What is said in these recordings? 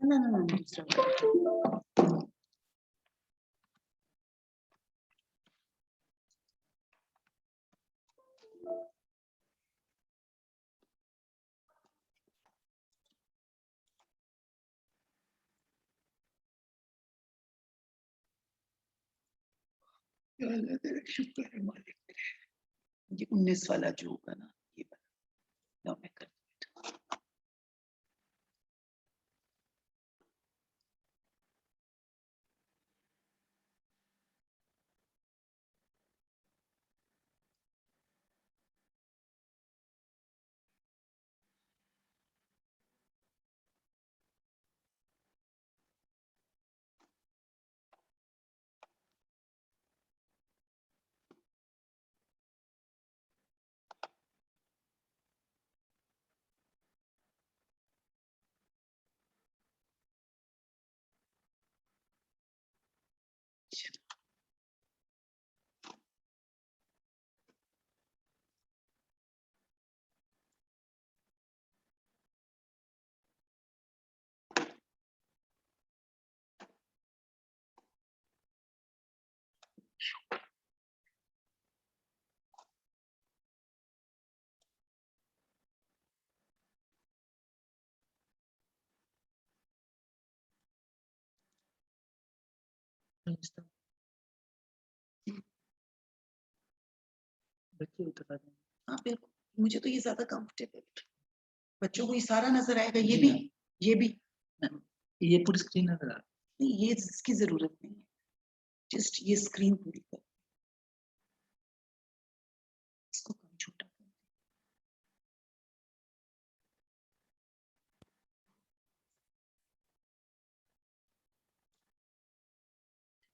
No, दूसरा शुक्र है मालिक, ये 19 वाला जो होगा ना, ये वाला मैं कर बच्चे उतर दें। हाँ बिल्कुल, मुझे तो ये ज्यादा कंफर्टेबल, बच्चों को ये सारा नजर आएगा, ये भी ये पूरी स्क्रीन नजर आ रही है, ये इसकी जरूरत नहीं है, जस्ट ये स्क्रीन पूरी कर, इसको कम छोटा कर।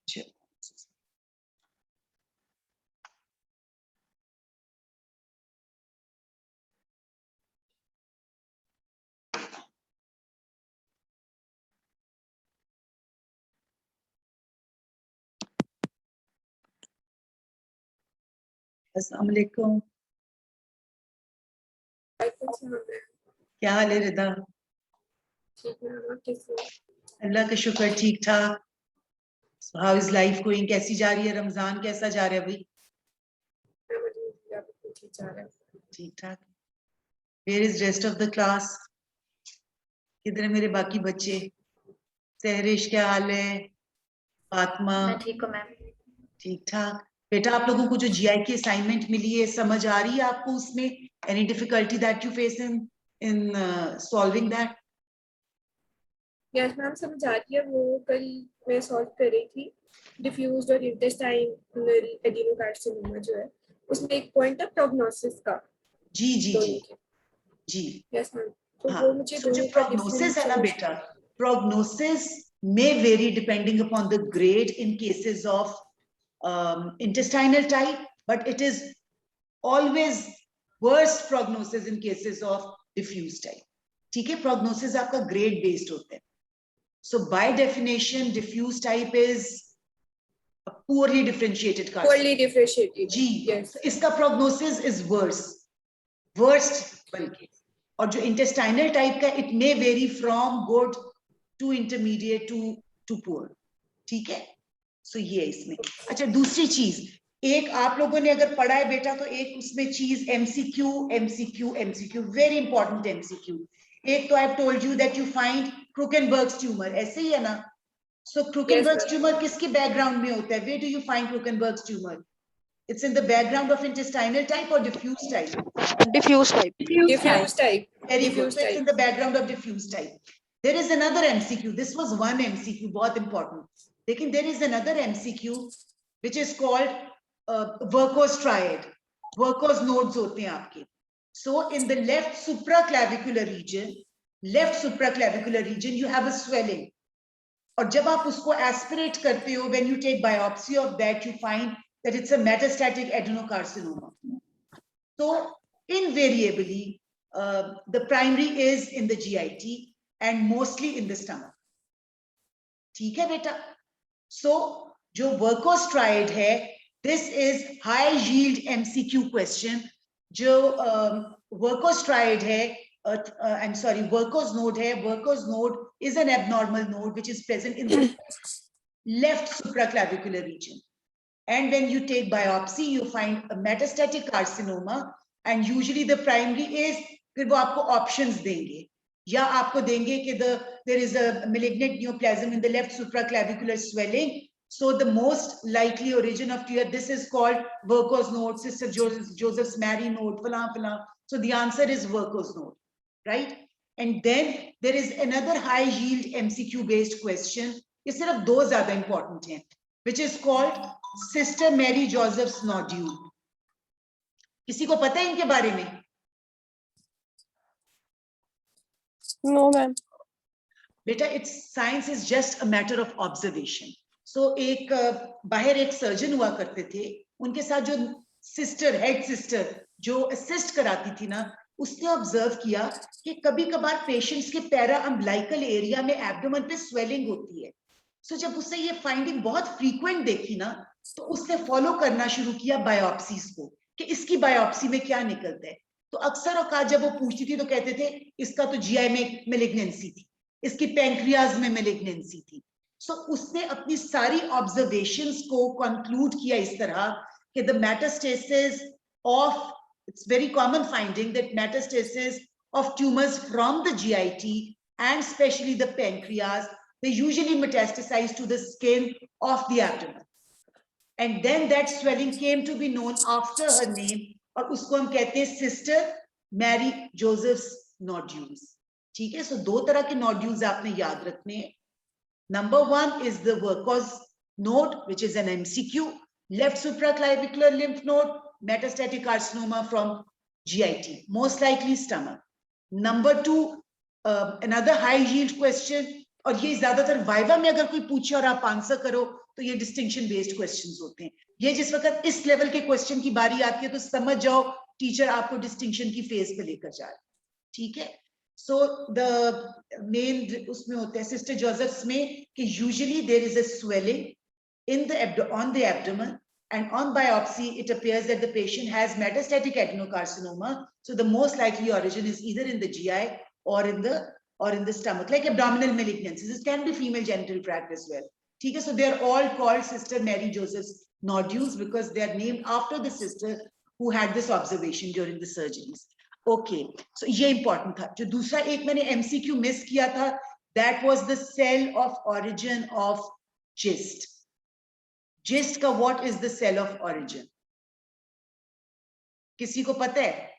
चलो अस्सलाम वालेकुम, क्या हाल है रिदा? अल्लाह का शुक्र, ठीक ठाक। हाउ इज लाइफ गोइंग, कैसी जा रही है? रमजान कैसा जा रहा है भाई? ठीक ठाक। Where is rest of the class? किधर है मेरे बाकी बच्चे? सहरिश क्या हाल है? फातिमा? मैं ठीक हूँ मैम। ठीक ठाक। बेटा आप लोगों को जो जीआई की असाइनमेंट मिली है, समझ आ रही है आपको उसमें? Any difficulty that you face in solving that? Yes ma'am, समझ आ रही है। वो कल मैं सॉल्व कर रही थी, डिफ्यूज्ड और इंटेस्टाइनल एडिनोकार्सिनोमा जो है, उसमें एक पॉइंट है प्रोग्नोसिस का। जी जी जी जी। यस मैम, तो हाँ, वो मुझे so जो दोनों का प्रोग्नोसिस है ना डिफरेंस बेटा, prognosis may vary depending upon the grade in cases of intestinal type, but it is always worst prognosis in cases of diffuse type. ठीक है, prognosis आपका grade based होता है. So by definition, diffuse type is a poorly differentiated carcinoma. poorly differentiated. Ji, yes. so इसका prognosis is worst बल्कि. और जो intestinal type का, it may vary from good to intermediate to poor. ठीक है, सो ये इसमें। अच्छा, दूसरी चीज, एक आप लोगों ने अगर पढ़ा है बेटा, तो एक उसमें चीज एमसीक्यू, वेरी इंपॉर्टेंट एमसीक्यू। एक तो I have told you that you find Krukenberg's tumour, ऐसे ही है ना? सो क्रूकेनबर्ग्स ट्यूमर किसके बैकग्राउंड में होता है? Where do you find Krukenberg's tumour? It's in the background of intestinal type or diffuse type? Diffuse type. Diffuse type. Very good. So it's in the background of diffuse type. There is another MCQ. This was one MCQ, बहुत important. लेकिन there is another MCQ which is called Werkho's triad. Werkho's nodes होते हैं आपके. So in the left supraclavicular region, you have a swelling. और जब आप उसको aspirate करते हो, when you take biopsy of that, you find that it's a metastatic adenocarcinoma. So invariably, the primary is in the GIT and mostly in the stomach. ठीक है बेटा? So जो Werkho's triad है, this is high yield MCQ question. जो Werkho's triad है, I'm sorry, Werco's node hai. Werco's node is an abnormal node which is present in the left supraclavicular region. And when you take biopsy, you find a metastatic carcinoma, and usually the primary is, फिर वो आपको options देंगे, या आपको देंगे कि there is a malignant neoplasm in the left supraclavicular swelling. So the most likely origin of tear, this is called Werco's node, Sister Joseph's Mary node, falan falan. So the answer is Werco's node, right? And then there is another high yield MCQ based question. ये सिर्फ दो ज़्यादा important हैं, which is called Sister Mary Joseph's nodule. किसी को पता है इनके बारे में? No, ma'am. बेटा, it's science is just a matter of observation. So एक बाहर एक सर्जन हुआ करते थे, उनके साथ जो सिस्टर, हेड सिस्टर जो असिस्ट कराती थी ना, उसने ऑब्जर्व किया कि कभी कभार पेशेंट्स के पैरा अम्बिलिकल एरिया में एब्डोमेन पे स्वेलिंग होती है. सो जब उसने ये फाइंडिंग बहुत फ्रीक्वेंट देखी ना, तो उसने फॉलो करना शुरू किया बायोप्सीज को कि इसकी बायोप्सी में क्या निकलता है. तो अक्सर औकात जब वो पूछती थी तो कहते थे इसका तो जीआई में मैलिग्नेंसी थी, इसकी पैंक्रियाज में मैलिग्नेंसी थी. सो उसने अपनी सारी ऑब्जर्वेशंस को कंक्लूड किया इस तरह कि the metastasis of, it's very common finding that metastasis of tumors from the GIT and especially the pancreas, they usually metastasize to the skin of the abdomen. And then that swelling came to be known after her name, और उसको हम कहते हैं Sister Mary Joseph's nodules. ठीक है? So दो तरह के nodules आपने याद रखने हैं. Number one is the Werco's node, which is an MCQ, left supraclavicular lymph node, metastatic carcinoma from GIT, most likely stomach. Number two, another high yield question, और ये ज्यादातर वाइवा में अगर कोई पूछे और आप आंसर करो तो ये डिस्टिंक्शन बेस्ड क्वेश्चंस होते हैं. ये जिस वक्त इस लेवल के क्वेश्चन की बारी आती है तो समझ जाओ टीचर आपको डिस्टिंक्शन की फेज पे लेकर जा रहा है. ठीक है? सो द मेन उसमें होते हैं सिस्टर जोसेफ्स में कि usually there is a swelling in the on the abdomen, and on biopsy it appears that the patient has metastatic adenocarcinoma. So the most likely origin is either in the GI or in the stomach, like abdominal malignancies. It can be female genital tract as well. Okay, so they are all called Sister Mary Joseph's nodules because they are named after the sister who had this observation during the surgeries. Okay, so ये important था. जो दूसरा एक मैंने MCQ miss किया था, that was the cell of origin of GIST. GIST का what is the cell of origin? किसी को पता है?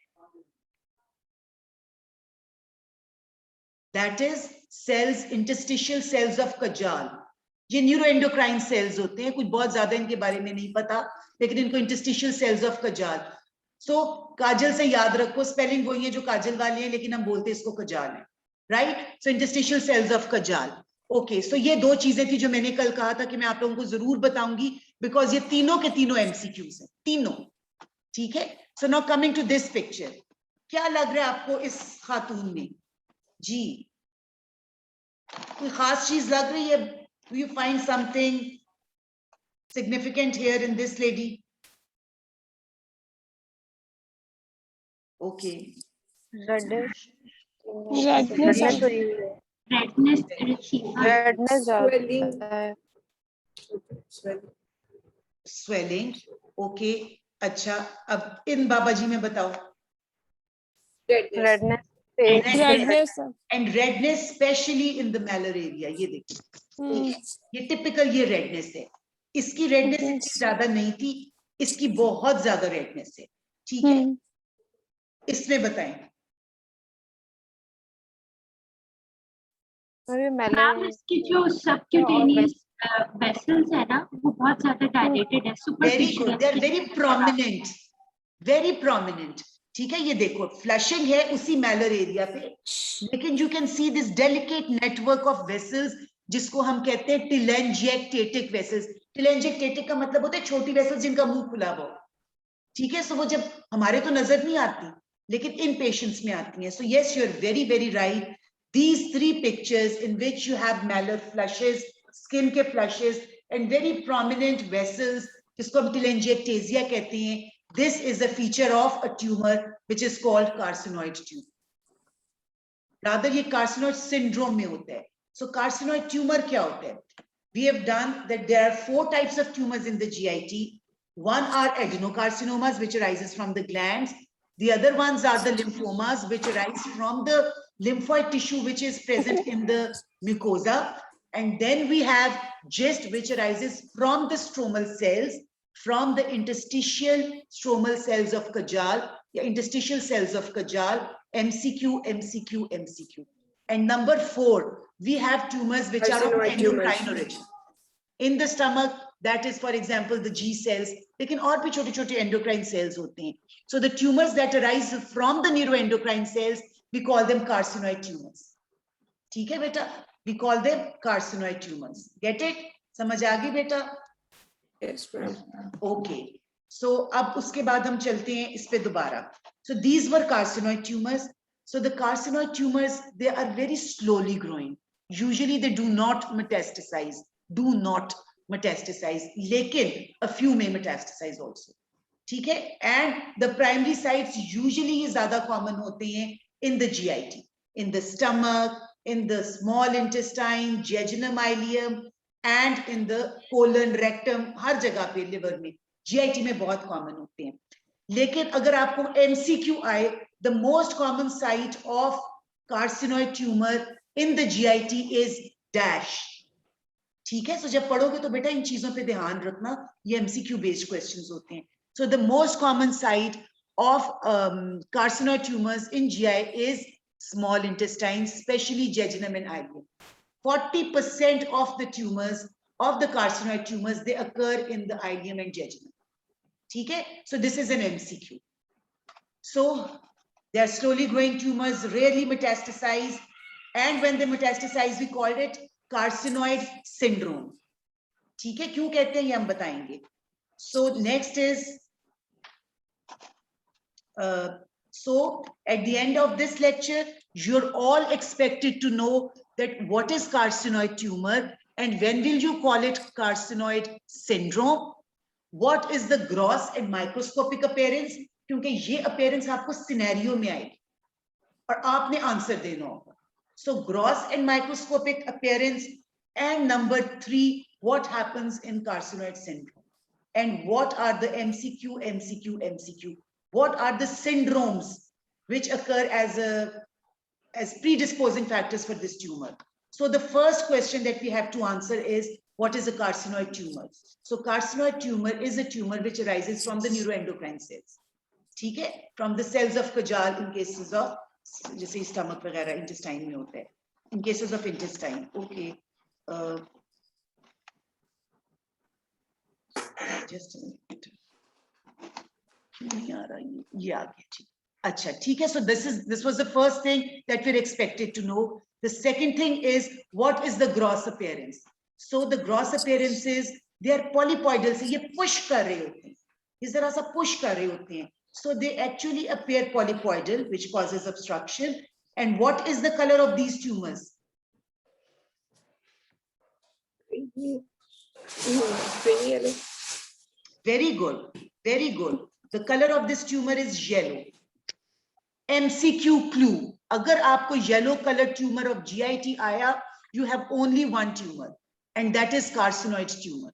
That is cells, interstitial cells of Kajal. ये न्यूरोएंडोक्राइन सेल्स होते हैं, कुछ बहुत ज्यादा इनके बारे में नहीं पता, लेकिन इनको इंटरस्टिशियल सेल्स ऑफ कजाल. सो काजल से याद रखो, स्पेलिंग वही है जो काजल वाली है, लेकिन हम बोलते हैं इसको कजाल है, right? So interstitial cells of Cajal. Okay, so ये दो चीजें थी जो मैंने कल कहा था कि मैं आप लोगों को जरूर बताऊंगी, बिकॉज ये तीनों के तीनों MCQs हैं, तीनों. ठीक है? So now coming to this picture, क्या लग रहा है आपको इस खातून में? जी, कोई खास चीज लग रही है? Do you find something significant here in this lady? Okay. Redness. Swelling. Okay. अच्छा, अब इन बाबा जी में बताओ. Redness. And redness especially in the malar area. ये देखिए, ये टिपिकल ये रेडनेस है. इसकी रेडनेस इतनी ज्यादा नहीं थी, इसकी बहुत ज्यादा रेडनेस है. ठीक है? इसमें बताएं. मैम, इसकी जो सबक्यूटेनियस वेसल्स है ना, वो बहुत ज्यादा डायलेटेड है. Very good, they are very prominent, very prominent. ठीक है? ये देखो फ्लशिंग है उसी मैलर एरिया पे, लेकिन you can see this delicate network of vessels जिसको हम कहते हैं टेलेंजिएक्टेटिक वेसल्स. टेलेंजिएक्टेटिक का मतलब होता है छोटी वेसल्स जिनका मुंह खुला हुआ. ठीक है? सो वो जब हमारे तो नजर नहीं आती, लेकिन इन पेशेंट्स में आती हैं. So yes, you are very very right. These three pictures in which you have malar flushes, skin के flushes, and very prominent vessels, जिसको हम telangiectasia कहते हैं, this is a feature of a tumor which is called carcinoid tumor. Rather ये carcinoid syndrome में होता है. सो carcinoid tumour क्या होता है? We have done that there are 4 types of tumors in the GIT. One are adenocarcinomas, which arises from the glands. The other ones are the lymphomas, which arise from the lymphoid tissue, which is present in the mucosa. And then we have GIST, which arises from the stromal cells, from the interstitial stromal cells of Kajal, the interstitial cells of Kajal, MCQ, MCQ, MCQ. And number 4, we have tumors which are of Carcinoid tumors. endocrine origin. In the stomach, that is, for example, the G cells, लेकिन और भी छोटे छोटे endocrine cells होते हैं. So the tumors that arise from the neuroendocrine cells, we call them carcinoid tumors. ठीक है बेटा? We call them carcinoid tumors. Get it? समझ आ गई बेटा? Yes, ma'am. Okay. So अब उसके बाद हम चलते हैं इस पे दोबारा. So these were carcinoid tumors. So the carcinoid tumors, they are very slowly growing. Usually they do not metastasize. Do not metastasize. लेकिन a few may metastasize also. ठीक है? And the primary sites usually ये ज़्यादा common होते हैं in the GIT, in the stomach, in the small intestine, jejunum, ileum, and in the colon, rectum, हर जगह पे liver में GIT में बहुत common होते हैं. लेकिन अगर आपको MCQ आए, the most common site of carcinoid tumor in the GIT is dash. ठीक है? So जब पढ़ोगे तो बेटा इन चीजों पे ध्यान रखना, ये MCQ based questions होते हैं. So the most common site of carcinoid tumors in GI is small intestine, especially jejunum and ileum. 40% of the tumors, of the carcinoid tumors, they occur in the ileum and jejunum. ठीक है? So this is an MCQ. So they are slowly growing tumors, rarely metastasize, and when they metastasize, we called it carcinoid syndrome. ठीक है? क्यों कहते हैं ये हम बताएंगे. So next is, so at the end of this lecture, you're all expected to know that what is carcinoid tumor and when will you call it carcinoid syndrome. What is the gross and microscopic appearance? क्योंकि ये appearance आपको scenario में आएगी और आपने answer देना होगा. So gross and microscopic appearance, and number 3, what happens in carcinoid syndrome, and what are the MCQ, MCQ, MCQ? What are the syndromes which occur as predisposing factors for this tumor? So the first question that we have to answer is, what is a carcinoid tumor? So carcinoid tumor is a tumor which arises from the neuroendocrine cells. ठीक है? From the cells of Kajal in cases of, जैसे stomach वगैरह intestine में होता है. In cases of intestine, okay. Just a minute. नहीं आ रहा ये आ गया ठीक. अच्छा ठीक है. So this was the first thing that we're expected to know. The second thing is, what is the gross appearance? So the gross appearance is, they are polypoidal. से ये push कर रहे होते हैं. इस तरह सा push कर रहे होते हैं. So they actually appear polypoidal, which causes obstruction. And what is the color of these tumors? Green yellow. Very good. Very good. The color of this tumor is yellow. MCQ clue. अगर आपको yellow color tumor of GIT आया, you have only one tumor, and that is carcinoid tumor.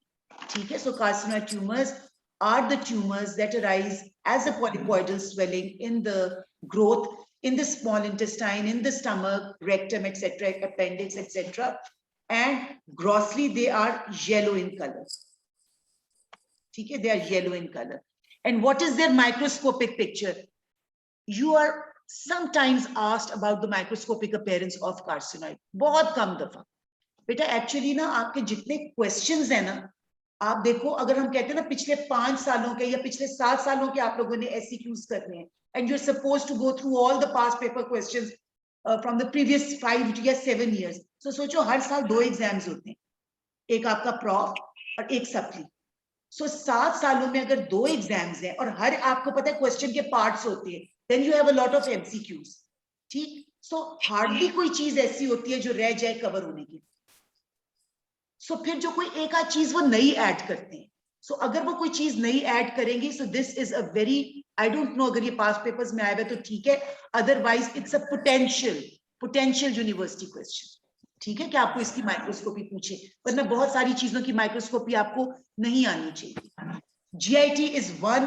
ठीक है? So carcinoid tumors are the tumors that arise as a polypoidal swelling in the growth, in the small intestine, in the stomach, rectum, etc., appendix, etc. And grossly, they are yellow in color. ठीक है? They are yellow in color. And what is their microscopic picture? You are sometimes asked about the microscopic appearance of carcinoid. बहुत कम दफा. बेटा actually ना आपके जितने questions हैं ना, आप देखो, अगर हम कहते हैं ना पिछले 5 सालों के या पिछले 7 सालों के आप लोगों ने SCQs करने हैं, and you're supposed to go through all the past paper questions from the previous 5 या 7 years. So सोचो हर साल 2 एग्जाम्स होते हैं, एक आपका प्रॉफ और एक सप्ली. So 7 सालों में अगर 2 एग्जाम्स हैं और हर आपको पता है क्वेश्चन के पार्ट्स होते हैं, then you have a lot of MCQs. ठीक? So hardly कोई चीज ऐसी होती है जो रह जाए कवर होने की. So फिर जो कोई एक आध चीज वो नई ऐड करते हैं. So अगर वो कोई चीज नई ऐड करेंगे, so this is a very, I don't know अगर ये पास पेपर्स में आया है तो ठीक है, otherwise it's a potential potential university question, ठीक है, कि आपको इसकी माइक्रोस्कोपी पूछे, वरना बहुत सारी चीजों की माइक्रोस्कोपी आपको नहीं आनी चाहिए. GIT is one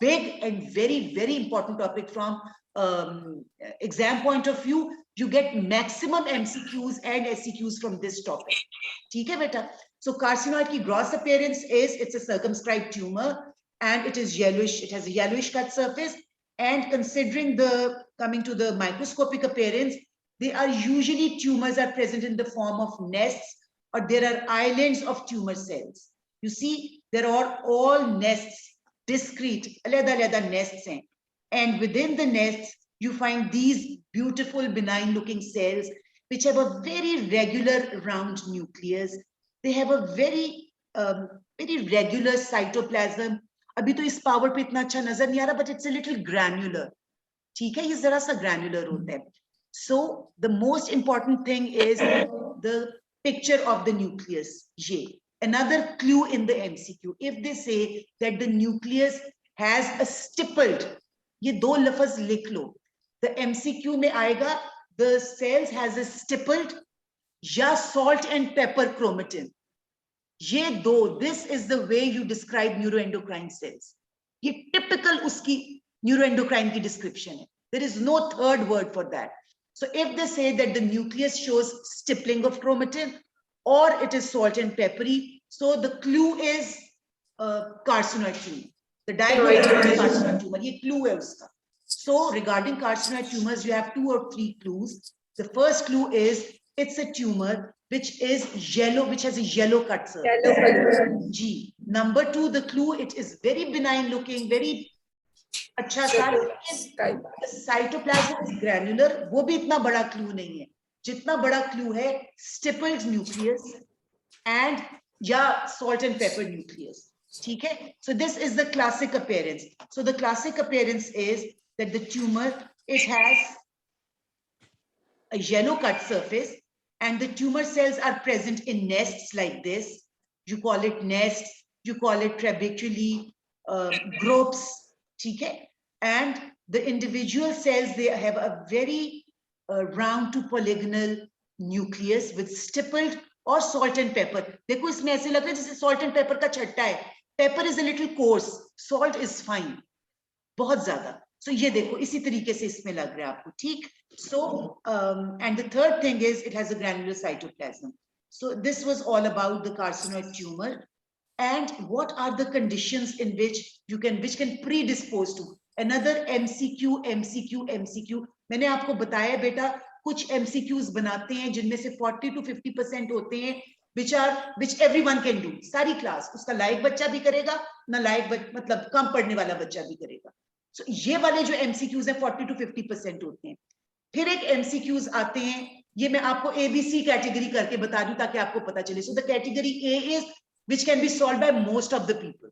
big and very important topic from exam point of view. You get maximum MCQs and SCQs from this topic. ठीक है बेटा? So carcinoid की gross appearance is, it's a circumscribed tumor and it is yellowish. It has a yellowish cut surface. And considering coming to the microscopic appearance, they are usually tumors are present in the form of nests, or there are islands of tumor cells. You see, there are all nests, discrete, alada nests, and within the nests, you find these beautiful benign looking cells, which have a very regular round nucleus. They have a very regular cytoplasm. अभी तो इस power पे इतना अच्छा नजर नहीं आ रहा, but it's a little granular. ठीक है, ये जरा सा granular होता है. So the most important thing is the picture of the nucleus. ये another clue in the MCQ. If they say that the nucleus has a stippled, ये दो लफ्ज लिख लो. The MCQ में आएगा, the cells has a stippled या salt and pepper chromatin. ये दो, this is the way you describe neuroendocrine cells. ये typical उसकी neuroendocrine की description है. There is no third word for that. So if they say that the nucleus shows stippling of chromatin or it is salt and peppery, so the clue is carcinoid tumor. The diagnosis is carcinoid tumor. ये clue है उसका. So regarding carcinoid tumors, you have 2 or 3 clues. The first clue is it's a tumor which is yellow, which has a yellow cut surface. G. Number 2, the clue, it is very benign looking, very अच्छा सा. The cytoplasm is granular. वो भी इतना बड़ा clue नहीं है. जितना बड़ा clue है stippled nucleus and या salt and pepper nucleus. ठीक है? So this is the classic appearance. So the classic appearance is that the tumor, it has a yellow cut surface and the tumor cells are present in nests like this. You call it nests, you call it trabeculae, groups, okay? And the individual cells, they have a very round to polygonal nucleus with stippled or salt and pepper. देखो इसमें ऐसे लग रहा है जैसे salt and pepper का छट्टा है. Pepper is a little coarse, salt is fine, बहुत ज़्यादा. So ये देखो इसी तरीके से इसमें लग रहा है आपको, ठीक? So and the third thing is it has a granular cytoplasm. So this was all about the carcinoid tumor. And what are the conditions in which which can predispose to another MCQ. मैंने आपको बताया बेटा, कुछ MCQs बनाते हैं जिनमें से 40 to 50% होते हैं which everyone can do. सारी क्लास उसका लायक बच्चा भी करेगा, ना लायक मतलब कम पढ़ने वाला बच्चा भी करेगा. So ये वाले जो MCQs हैं 40 to 50% होते हैं. फिर एक MCQs आते हैं, ये मैं आपको ABC कैटेगरी करके बता दूं ताकि आपको पता चले. So the category A is which can be solved by most of the people.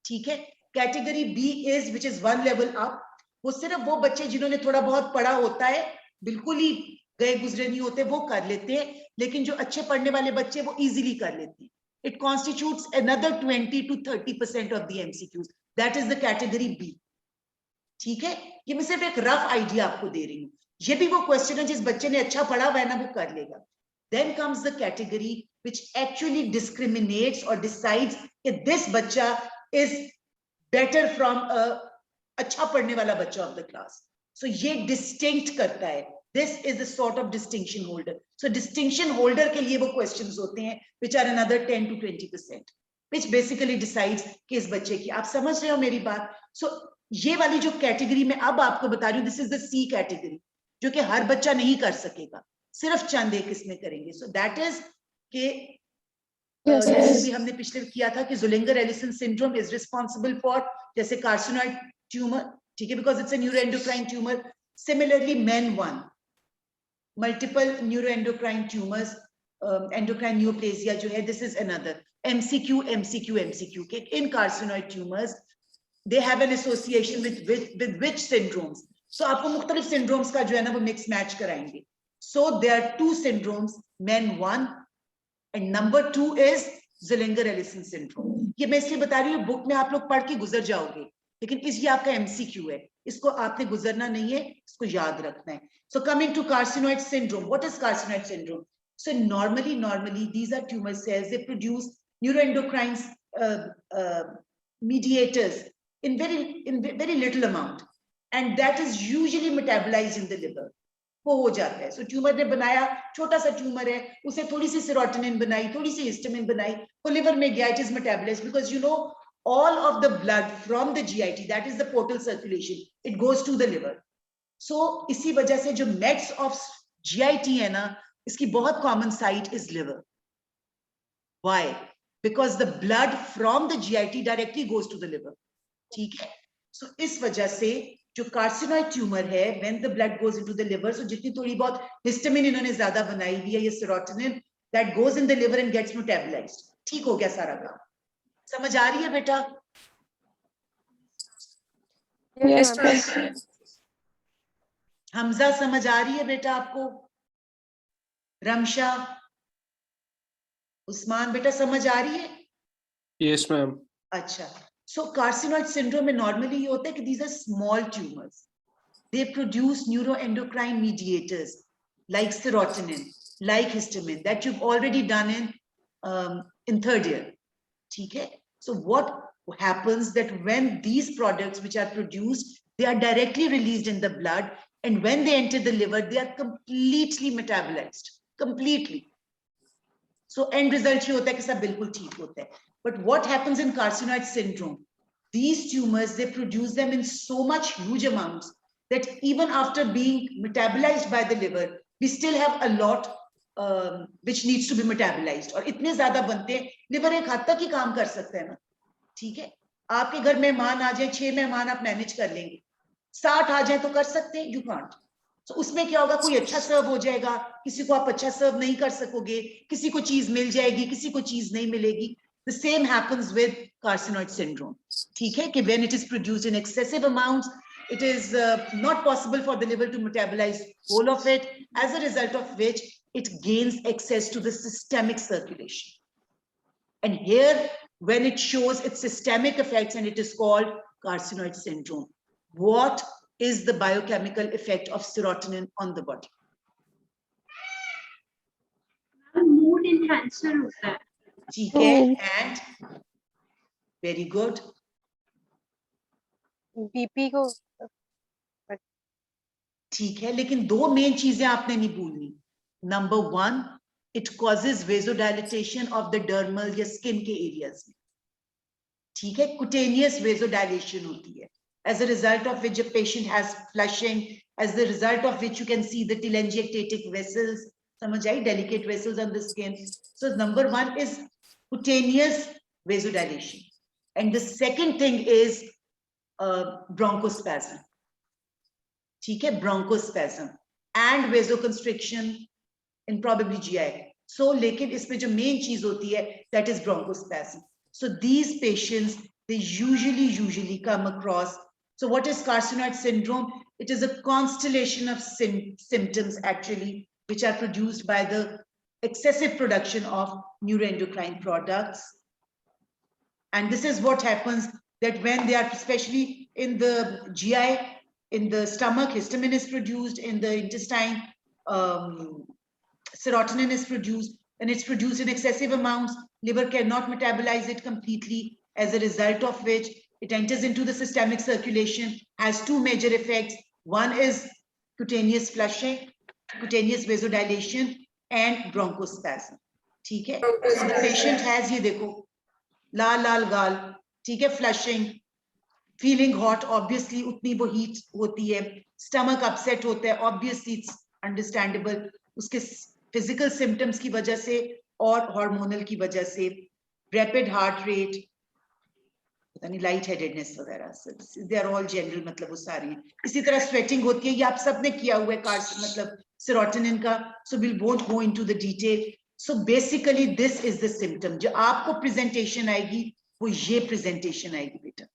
ठीक है? Category B is which is one level up. वो सिर्फ वो बच्चे जिन्होंने थोड़ा बहुत पढ़ा होता है, बिल्कुल ही गए गुजरे नहीं होते, वो कर लेते हैं. लेकिन जो अच्छे पढ़ने वाले बच्चे वो easily कर लेते हैं. It constitutes another 20 to 30% of the MCQs. That is the category B. ठीक है? ये मैं सिर्फ एक रफ आइडिया आपको दे रही हूँ. ये भी वो क्वेश्चन है जिस बच्चे ने अच्छा पढ़ा हुआ है ना वो कर लेगा. Then comes the category which actually discriminates or decides that this bacha is better from a अच्छा पढ़ने वाला बच्चा of the class. So ये distinct करता है. This is the sort of distinction holder. So distinction holder के लिए वो questions होते हैं which are another 10 to 20%, which basically decides कि इस बच्चे की, आप समझ रहे हो मेरी बात? So ये वाली जो कैटेगरी में अब आपको बता रही हूँ, this is the C category, जो कि हर बच्चा नहीं कर सकेगा, सिर्फ चंद एक इसमें करेंगे. So that is कि जैसे भी हमने पिछले किया था कि Zollinger-Ellison syndrome is responsible for जैसे carcinoid tumor, ठीक है, because it's a neuroendocrine tumor. Similarly, MEN1, multiple neuroendocrine tumors, endocrine neoplasia जो है, this is another MCQ. In carcinoid tumors, they have an association with which syndromes. So आपको मुख्तलिफ syndromes का जो है ना वो mix match कराएंगे. So there are 2 syndromes, MEN1 and number 2 is Zollinger-Ellison syndrome. ये मैं इसलिए बता रही हूँ, बुक में आप लोग पढ़ के गुजर जाओगे. लेकिन ये आपका MCQ है, इसको आपने गुजरना नहीं है, इसको याद रखना है. So coming to carcinoid syndrome, what is carcinoid syndrome? So normally these are tumor cells. They produce neuroendocrine mediators in very little amount, and that is usually metabolized in the liver. वो हो जाता है. So tumour ने बनाया, छोटा सा tumour है, उसे थोड़ी सी सेरोटोनिन बनाई, थोड़ी सी हिस्टामिन बनाई, वो लिवर में गया, it is metabolized because you know all of the blood from the GIT, that is the portal circulation, it goes to the liver. So इसी वजह से जो mets of GIT है ना, इसकी बहुत common site is liver. Why? Because the blood from the GIT directly goes to the liver. ठीक है? So इस वजह से जो कार्सिनोइड ट्यूमर है, when the blood goes into the liver, so जितनी थोड़ी बहुत हिस्टामिन इन्होंने ज्यादा बनाई हुई है, ये serotonin, that goes in the liver and gets metabolized. ठीक हो गया सारा काम. समझ आ रही है बेटा? Yes, Yes, ma'am. हमजा समझ आ रही है बेटा आपको? रमशा, उस्मान बेटा समझ आ रही है? Yes, ma'am. अच्छा. So carcinoid syndrome में normally ये होता है कि these are small tumors. They produce neuroendocrine mediators like serotonin, like histamine, that you've already done in third year. ठीक है? So what happens that when these products which are produced, they are directly released in the blood, and when they enter the liver, they are completely metabolized, completely. So end result ये होता है कि सब बिल्कुल ठीक होता है. But what happens in carcinoid syndrome? These tumors, they produce them in so much huge amounts that even after being metabolized by the liver, we still have a lot which needs to be metabolized. और इतने ज्यादा बनते हैं, liver एक हद तक ही काम कर सकता है ना. ठीक है? आपके घर मेहमान आ जाए, 6 मेहमान आप मैनेज कर लेंगे. 60 आ जाए तो कर सकते हैं, you can't. So उसमें क्या होगा, कोई अच्छा सर्व हो जाएगा, किसी को आप अच्छा सर्व नहीं कर सकोगे, किसी को चीज मिल जाएगी, किसी को चीज नहीं मिलेगी. The same happens with carcinoid syndrome. ठीक है? कि when it is produced in excessive amounts, it is not possible for the liver to metabolize all of it, as a result of which it gains access to the systemic circulation. And here, when it shows its systemic effects, and it is called carcinoid syndrome. What is the biochemical effect of serotonin on the body? Mood enhancer होता है. ठीक है? And very good. BP को ठीक है, लेकिन दो main चीजें आपने नहीं भूलनी. Number 1, it causes vasodilatation of the dermal या skin के areas में. ठीक है? Cutaneous vasodilation होती है, as a result of which a patient has flushing, as the result of which you can see the telangiectatic vessels, समझ आई, delicate vessels on the skin. So number 1 is cutaneous vasodilation, and the second thing is bronchospasm. ठीक है? Bronchospasm and vasoconstriction in probably GI. So लेकिन इसमें जो main चीज होती है, that is bronchospasm. So these patients, they usually come across. So what is carcinoid syndrome? It is a constellation of symptoms actually, which are produced by the excessive production of neuroendocrine products. And this is what happens, that when they are, especially in the GI, in the stomach, histamine is produced, in the intestine, serotonin is produced, and it's produced in excessive amounts. Liver cannot metabolize it completely, as a result of which it enters into the systemic circulation, has two major effects. One is cutaneous flushing, cutaneous vasodilation, and bronchospasm. ठीक है? So the patient has, ये देखो, लाल गाल, ठीक है, flushing, feeling hot, obviously उतनी वो heat होती है, stomach upset होता है, obviously it's understandable, उसके physical symptoms की वजह से और hormonal की वजह से, rapid heart rate, पता नहीं light headedness वगैरह, they are all general, मतलब वो सारी हैं. इसी तरह sweating होती है, ये आप सबने किया हुआ है, मतलब serotonin का, so we won't go into the detail. So basically this is the symptom. जो आपको presentation आएगी, वो ये presentation आएगी बेटा.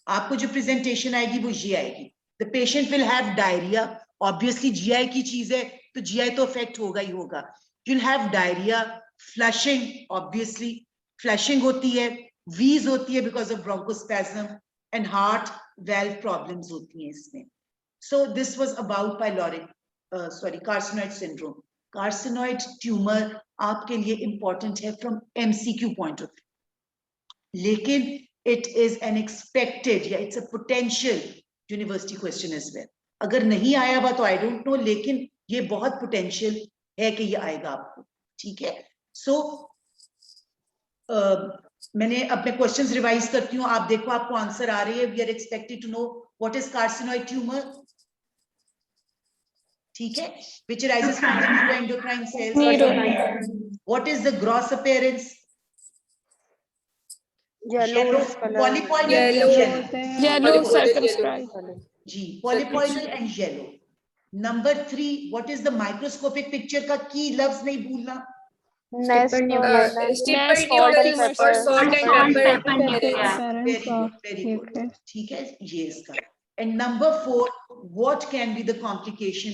आपको जो presentation आएगी, वो ये आएगी. The patient will have diarrhea. Obviously GI की चीज है, तो GI तो affect होगा ही होगा. You'll have diarrhea, flushing, obviously flushing होती है, Wheeze होती है because of bronchospasm, and heart valve problems होती हैं इसमें. So this was about carcinoid syndrome. Carcinoid tumor आपके लिए important है from MCQ point of view. लेकिन it is an expected या it's a potential university question as well. अगर नहीं आया हुआ तो I don't know, लेकिन ये बहुत potential है कि ये आएगा आपको. ठीक है. So मैंने अपने क्वेश्चंस रिवाइज करती हूँ. आप देखो आपको आंसर आ रही है. We are expected to know what is carcinoid tumor. ठीक है. Which arises from the neuroendocrine cells. What is the gross appearance? Yellow color. Polypoidal Yellow. and Yellow Polypoidal circumscribed. Ji, polypoidal and yellow. Number 3, what is the microscopic picture का key लफ्ज नहीं भूलना. Nest Stipple salt noodles and or pepper. salt and Salt, pepper. pepper, nuclear. Very good, very good. ठीक है, ये इसका. And number 4, what can be the complication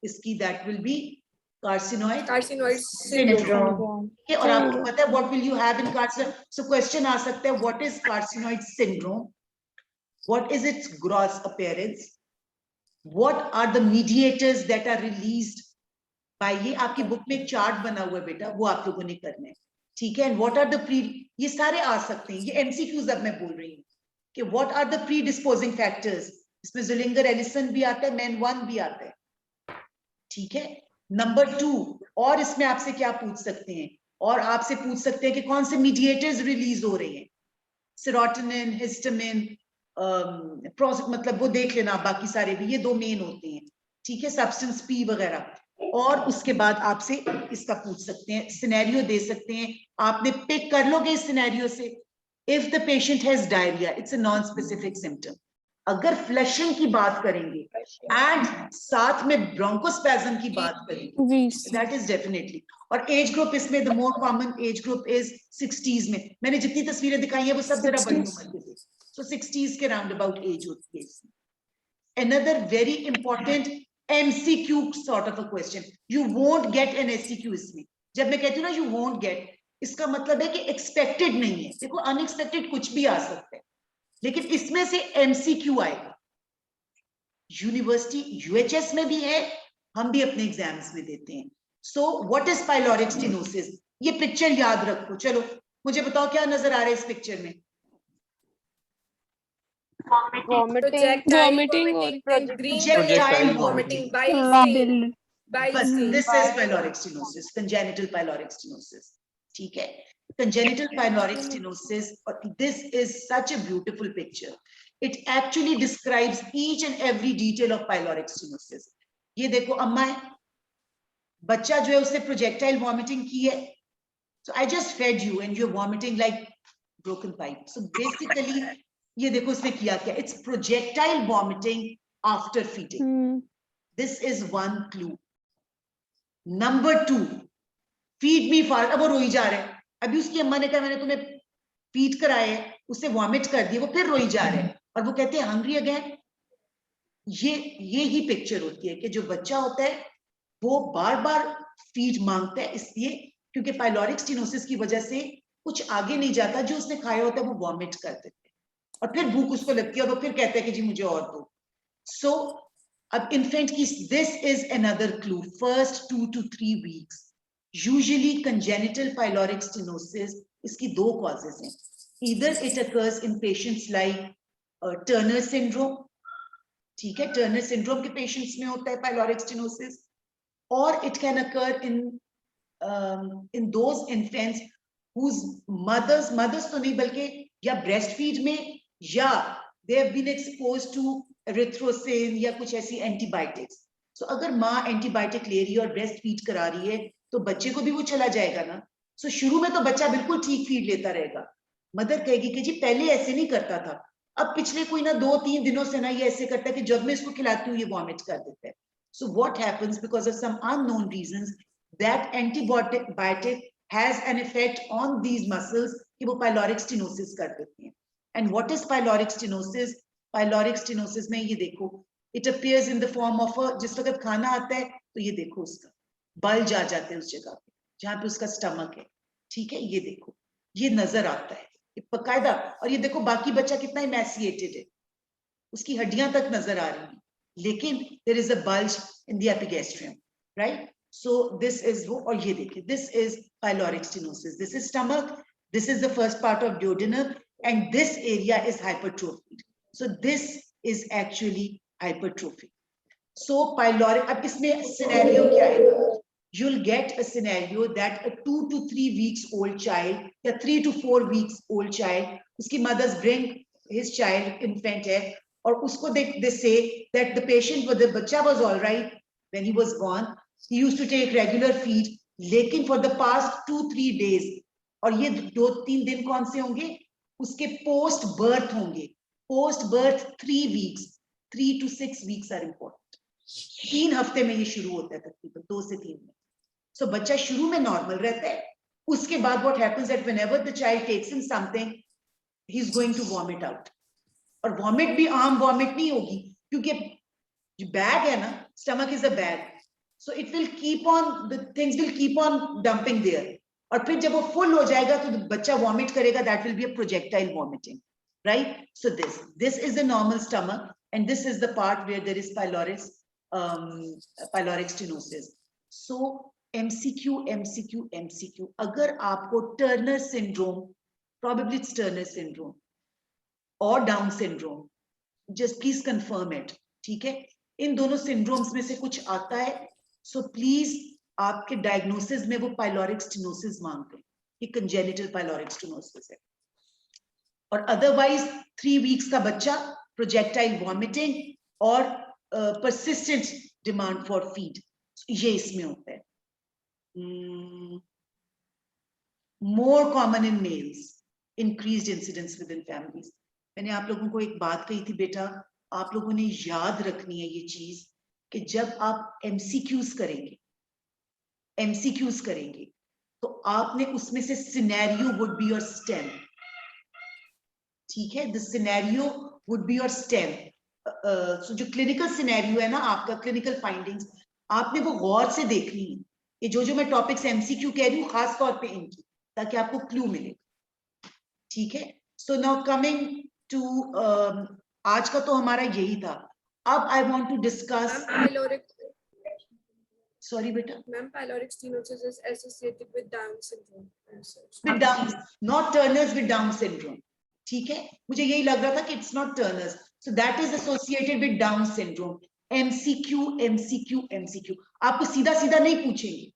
इसकी? That will be carcinoid Carcinoid syndrome. syndrome. Okay, और आपको पता है what will you have in carcinoid? So question आ सकता है, what is carcinoid syndrome? What is its gross appearance? What are the mediators that are released by? ये आपकी book में एक चार्ट बना हुआ है बेटा, वो आप लोगों ने करना है. ठीक है. And what are the ये सारे आ सकते हैं. ये MCQs अब मैं बोल रही हूँ कि what are the predisposing factors. इसमें Zillinger Ellison भी आता है, MEN1 भी आता है. ठीक है. Number 2, और इसमें आपसे क्या पूछ सकते हैं? और आपसे पूछ सकते हैं कि कौन से मीडिएटर्स रिलीज हो रहे हैं. सेरोटोनिन, हिस्टामिन, मतलब वो देख लेना. बाकी सारे भी ये 2 मेन होते हैं. ठीक है. सब्सटेंस पी वगैरह. और उसके बाद आपसे इसका पूछ सकते हैं, सिनेरियो दे सकते हैं. आपने पिक कर लोगे इस सिनेरियो से. If the patient has diarrhoea, it's a non specific symptom. अगर फ्लशिंग की बात करेंगे एंड साथ में ब्रोंकोस्पैज्म की बात करेंगे, दैट इज डेफिनेटली. और एज ग्रुप इसमें the more common age group is 60s में. मैंने जितनी तस्वीरें दिखाई है वो सब जरा बड़ी उम्र के थे. सो 60s के राउंड अबाउट एज होती है इसमें. Another very important MCQ sort of a question. You won't get an SCQ इसमें. जब मैं कहती हूँ ना you won't get, इसका मतलब है कि expected नहीं है. देखो unexpected कुछ भी आ सकता है, लेकिन इसमें से MCQ आएगा. यूनिवर्सिटी UHS में भी है, हम भी अपने एग्जाम्स में देते हैं. So what is pyloric stenosis? ये पिक्चर याद रखो. चलो मुझे बताओ क्या नजर आ रहा है इस पिक्चर में. Vomiting or Projectile vomiting. Bile बस stain. this is pyloric stenosis, congenital pyloric stenosis. ठीक है. Congenital pyloric stenosis, this is such a beautiful picture. It actually describes each and every detail of pyloric stenosis. ये देखो अम्मा है, बच्चा जो है उसने projectile vomiting की है. So I just fed you and you're vomiting like broken pipe. So basically ये देखो उसने किया क्या. It's projectile vomiting after feeding. This is one clue. Number 2, feed me fast. अब वो रोई जा रहा है. अभी उसकी अम्मा ने कहा मैंने तुम्हें फीड कराया है, उससे वॉमिट कर दिया, वो फिर रोई जा रहे हैं और वो कहते हैं हंग्री अगेन. ये ही पिक्चर होती है कि जो बच्चा होता है वो बार बार फीड मांगता है, इसलिए क्योंकि पाइलोरिक स्टेनोसिस की वजह से कुछ आगे नहीं जाता. जो उसने खाया होता है वो वॉमिट कर देते हैं और फिर भूख उसको लगती है और वो फिर कहता है कि जी मुझे और दो. सो अब इन्फेंट की this is another clue. First 2 to 3 weeks usually congenital pyloric stenosis, इसकी 2 causes हैं. Either it occurs in patients like Turner syndrome. ठीक है. Turner syndrome के patients में होता है pyloric stenosis, or it can occur in those infants whose mothers तो नहीं बल्कि या breastfeed में या they have been exposed to erythrocin या कुछ ऐसी antibiotics. So अगर माँ एंटीबायोटिक ले रही है और ब्रेस्ट फीड करा रही है तो बच्चे को भी वो चला जाएगा ना. So शुरू में तो बच्चा बिल्कुल ठीक फीड लेता रहेगा. मदर कहेगी कि जी पहले ऐसे नहीं करता था, अब पिछले कोई ना 2-3 दिनों से ना ये ऐसे करता है कि जब मैं इसको खिलाती हूँ ये वॉमिट कर देता है. So what happens because of some unknown reasons that antibiotic has an effect on these muscles कि वो pyloric stenosis कर देते हैं. And what is pyloric stenosis? Pyloric stenosis में ये देखो, it appears in the form of a, जिस वक्त खाना आता है तो ये देखो उसका बल्ज आ जाते हैं उस जगह पे जहाँ पे उसका स्टमक है. ठीक है. ये देखो ये नजर आता है. बकायदा। और ये देखो बाकी बच्चा कितना इमैसिएटेड है, उसकी हड्डियां तक नजर आ रही हैं, लेकिन there is a bulge in the epigastrium, right? So this is वो, और ये देखिए this is pyloric stenosis, this is stomach, this is the first part of duodenum, and this area is hypertrophied. So this is actually hypertrophy. So pyloric, अब इसमें scenario क्या है? You'll get a scenario that a 2 to 3 weeks old child या 3 to 4 weeks old child, उसकी mothers bring his child, infant है, और उसको they say that the patient, the बच्चा was all right when he was born, he used to take regular feed, लेकिन for the past 2-3 days, और ये 2-3 दिन कौन से होंगे? उसके पोस्ट बर्थ होंगे, post birth 3 weeks, 3 to 6 weeks are important. 3 हफ्ते में ये शुरू होता है तकरीबन, 2 से 3 में। So बच्चा शुरू में नॉर्मल रहता है, उसके बाद what happens that whenever the child takes in something, he's going to vomit out. और vomit भी आम vomit नहीं होगी, क्योंकि जो बैग है ना, stomach is a bag, so it will keep on, the things will keep on dumping there. और फिर जब वो full हो जाएगा तो बच्चा vomit करेगा, that will be a projectile vomiting, right? So this is a normal stomach, and this is the part where there is pyloric stenosis. So MCQ, अगर आपको Turner syndrome, probably it's Turner syndrome or Down syndrome, just please confirm it, ठीक है? इन दोनों syndromes में से कुछ आता है, so please आपके डायग्नोसिस में वो पाइलोरिक स्टेनोसिस मांगते हैं कि कंजेनिटल पाइलोरिक स्टेनोसिस है, और अदरवाइज 3 वीक्स का बच्चा प्रोजेक्टाइल वॉमिटिंग और परसिस्टेंट डिमांड फॉर फीड, ये इसमें होता है। More common in males, increased incidence within families. मैंने आप लोगों को एक बात कही थी बेटा, आप लोगों ने याद रखनी है ये चीज कि जब आप MCQs करेंगे तो आपने उसमें से scenario would be your stem, ठीक है? The scenario would be your stem. So जो क्लिनिकल सिनेरियो है ना आपका, क्लिनिकल फाइंडिंग्स, आपने वो गौर से देखनी है। ये जो मैं टॉपिक्स MCQ कह रही हूँ खास तौर पे इनकी, ताकि आपको क्लू मिले, ठीक है? सो नाउ कमिंग टू आज का तो हमारा यही था। अब I want to discuss, sorry बेटा ma'am, pyloric stenosis is associated with Down syndrome and such. with Down, not Turner's, with Down syndrome, ठीक है? मुझे यही लग रहा था कि it's not Turner's, so that is associated with Down syndrome. MCQ आपको सीधा सीधा नहीं पूछेंगे,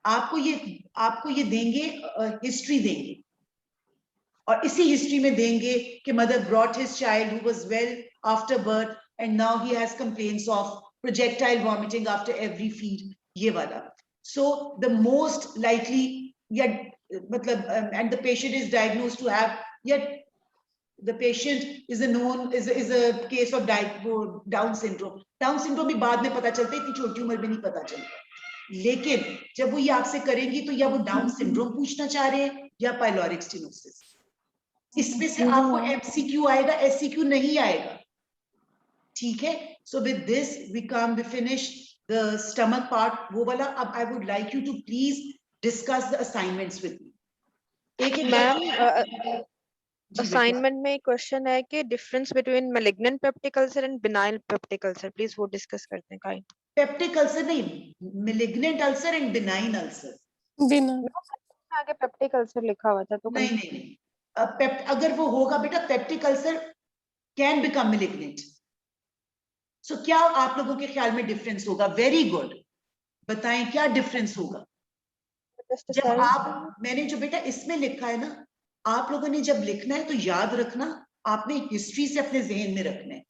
आपको ये देंगे, हिस्ट्री देंगे, और इसी हिस्ट्री में देंगे कि mother brought his child who was well after birth and now he has complaints of projectile vomiting after every feed, ये वाला. So the most likely, yet मतलब and the patient is diagnosed to have, yet the patient is a case of Down syndrome. Down syndrome भी बाद में पता चलता है, इतनी छोटी उम्र में नहीं पता चलता, लेकिन जब वो ये आपसे करेंगी तो या वो Down syndrome पूछना चाह रहे हैं या पाइलोरिक स्टेनोसिस, इसमें से आपको MCQ आएगा, SCQ नहीं आएगा, ठीक है? So with this we finish the stomach part, वो वाला. अब I would like you to please discuss the assignments with me. Ma'am assignment में क्वेश्चन है कि difference between malignant peptic ulcer and benign peptic ulcer, please वो discuss करते हैं। Kind peptic ulcer नहीं, malignant ulcer and benign ulcer. आगे peptic ulcer लिखा हुआ था तो नहीं, अगर वो होगा बेटा, peptic ulcer can become malignant. सो क्या आप लोगों के ख्याल में डिफरेंस होगा? वेरी गुड, बताएं क्या डिफरेंस होगा? जब आप, मैंने जो बेटा इसमें लिखा है ना, आप लोगों ने जब लिखना है तो याद रखना, आपने हिस्ट्री से अपने जहन में रखना है,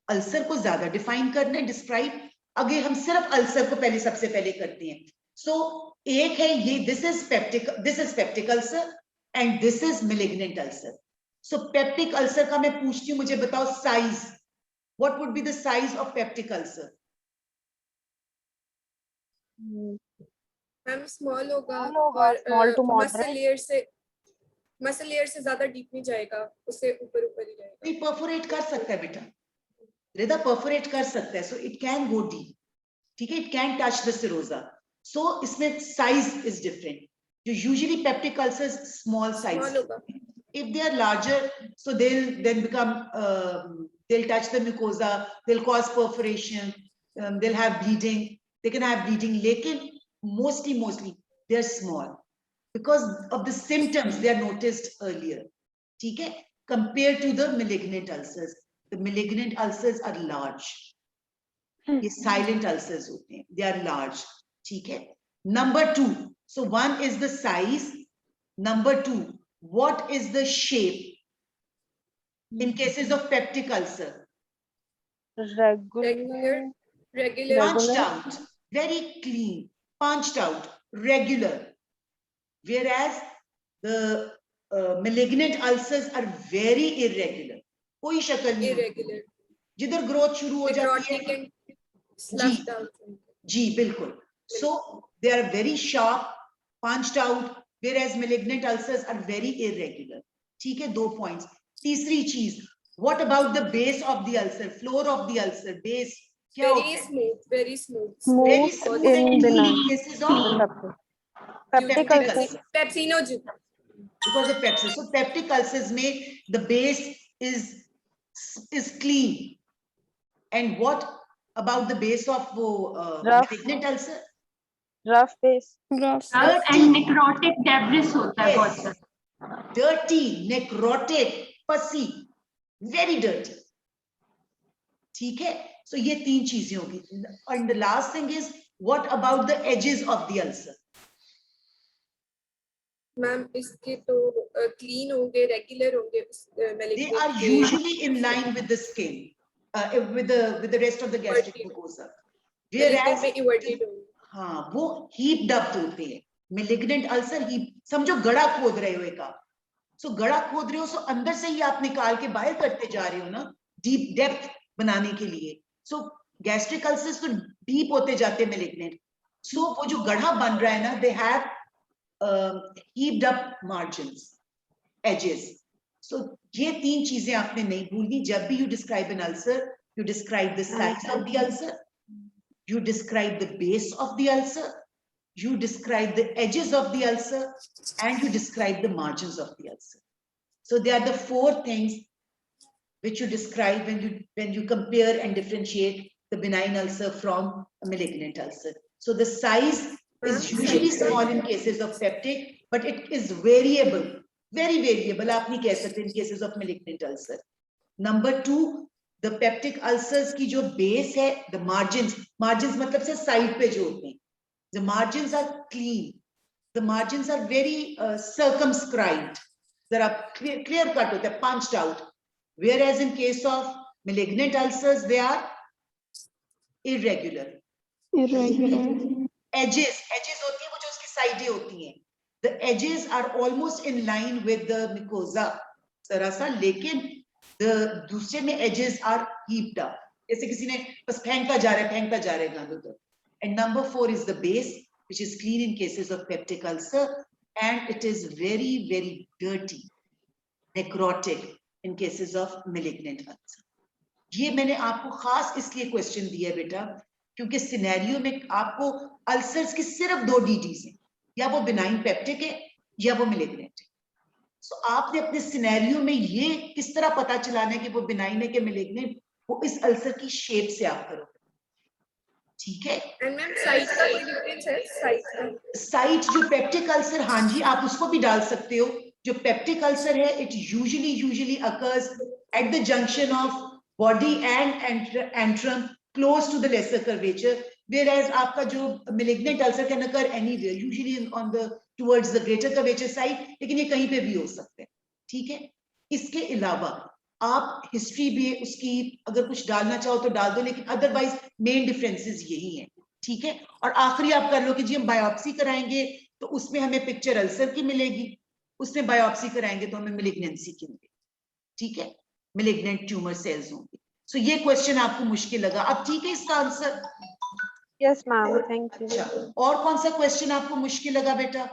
अल्सर को ज्यादा डिफाइन करना है, डिस्क्राइब। अगर हम सिर्फ अल्सर को सबसे पहले करते हैं, सो एक है ये, this is peptic ulcer and this is malignant ulcer. So peptic ulcer का मैं पूछती हूँ, मुझे बताओ size, what would be the size of peptic ulcer? Ma'am small होगा, small to moderate, muscle layer से ज्यादा डीप नहीं जाएगा, उससे ऊपर ही जाएगा. नहीं, परफोरेट कर सकता है बेटा, रेदा परफोरेट कर सकता है, so it can go deep, ठीक है? It can touch the serosa. So इसमें साइज इज डिफरेंट. जो usually peptic ulcers small size, If they are larger, so they'll then become, they'll touch the mucosa, they'll cause perforation, they'll have bleeding, they can have bleeding, lekin mostly they're small because of the symptoms they are noticed earlier. Okay? Compared to the malignant ulcers. The malignant ulcers are large. ये silent ulcers होते हैं, they are large. Okay? Number 2, so one is the size. Number 2, what is the shape in cases of peptic ulcer? Regular. Punched out, very clean, punched out, regular. Whereas the malignant ulcers are very irregular. कोई शक्ल नहीं होती। Irregular. जिधर growth शुरू हो जाती Necrotic है, and sloughed out. जी बिल्कुल. So they are very sharp, punched out, whereas malignant ulcers are very irregular. ठीक है, 2 points. तीसरी चीज, what about the base of the ulcer, floor of the ulcer, base? क्या होता Very है? smooth, very smooth. Very Smooth smooth in and clean benign. in cases of Peptic peptic ulcer. ulcer. Pepsinogen. Because of pepsis. So peptic ulcers may the base is clean. And what about the base of Rough. malignant ulcer? Rough base. rough Dirty. and necrotic debris होता है बहुत Yes. सा. Dirty, necrotic, pussy, very dirty. ठीक है? So ये 3 चीजें होगी. And the last thing is, what about the edges of the ulcer? Ma'am इसके तो clean होंगे, regular होंगे. They are usually in line with the skin, with the rest of the gastric mucosa. Whereas, में everted होंगे. हाँ, वो heaped up होते हैं. Malignant ulcer heap, समझो गड़ा खोद रहे हो एक आप. So गड़ा खोद रहे हो, so अंदर से ही आप निकाल के बाहर करते जा रहे हो ना, deep depth बनाने के लिए. So gastric ulcers तो deep होते जाते हैं malignant. So वो जो गड़ा बन रहा है ना, they have heaped up margins, edges. So ये 3 चीजें आपने नहीं भूलनी. जब भी you describe an ulcer, you describe the size of the ulcer, you describe the base of the ulcer, you describe the edges of the ulcer, and you describe the margins of the ulcer. So they are the 4 things which you describe when you compare and differentiate the benign ulcer from a malignant ulcer. So the size is usually small in cases of peptic, but it is variable, very variable. आप नहीं कह सकते in cases of malignant ulcer. Number 2, the peptic ulcers की जो base है, the margins मतलब से side पे जो होते हैं, the margins are clean, the margins are very circumscribed, जरा clear cut होता है, punched out. Whereas in case of malignant ulcers, they are irregular. Edges होती है वो जो उसकी साइडें होती हैं. The edges are almost in line with the mucosa, जरा सा, लेकिन the दूसरे में edges are heaped up. जैसे किसी ने बस फेंकता जा रहा है गंद उधर. And number 4 is the base, which is clean in cases of peptic ulcer, and it is very, very dirty, necrotic in cases of malignant ulcer. ये मैंने आपको खास इसलिए क्वेश्चन दिया है बेटा, क्योंकि सिनेरियो में आपको अल्सर्स की सिर्फ 2 डीडीज हैं, या वो बिनाइन पेप्टिक है या वो malignant है. सो आपने अपने सिनेरियो में ये किस तरह पता चलाना है कि वो बिनाइन है कि malignant, वो इस अल्सर की शेप से आप करोगे. ठीक है? And मैम साइज का कोई डिफरेंस है? साइज का साइट जो पेप्टिक अल्सर, हाँ जी, आप उसको भी डाल सकते हो. जो पेप्टिक अल्सर है, it usually occurs at the junction of body and antrum close to the lesser curvature, whereas आपका जो malignant ulcer can occur anywhere, usually on the towards the greater curvature side, लेकिन ये कहीं पे भी हो सकते हैं. ठीक है? इसके अलावा आप हिस्ट्री भी उसकी अगर कुछ डालना चाहो तो डाल दो, लेकिन अदरवाइज मेन डिफरेंसेस यही हैं. ठीक है? और आखिरी आप कर लो कि जी हम बायोप्सी कराएंगे तो उसमें हमें पिक्चर अल्सर की मिलेगी, उसमें बायोप्सी कराएंगे तो हमें malignancy की मिलेगी. ठीक है? malignant ट्यूमर सेल्स होंगे. सो ये क्वेश्चन आपको मुश्किल लगा. अब ठीक है इसका answer? Yes, ma'am. Thank you. अच्छा, और कौन सा क्वेश्चन आपको मुश्किल लगा बेटा?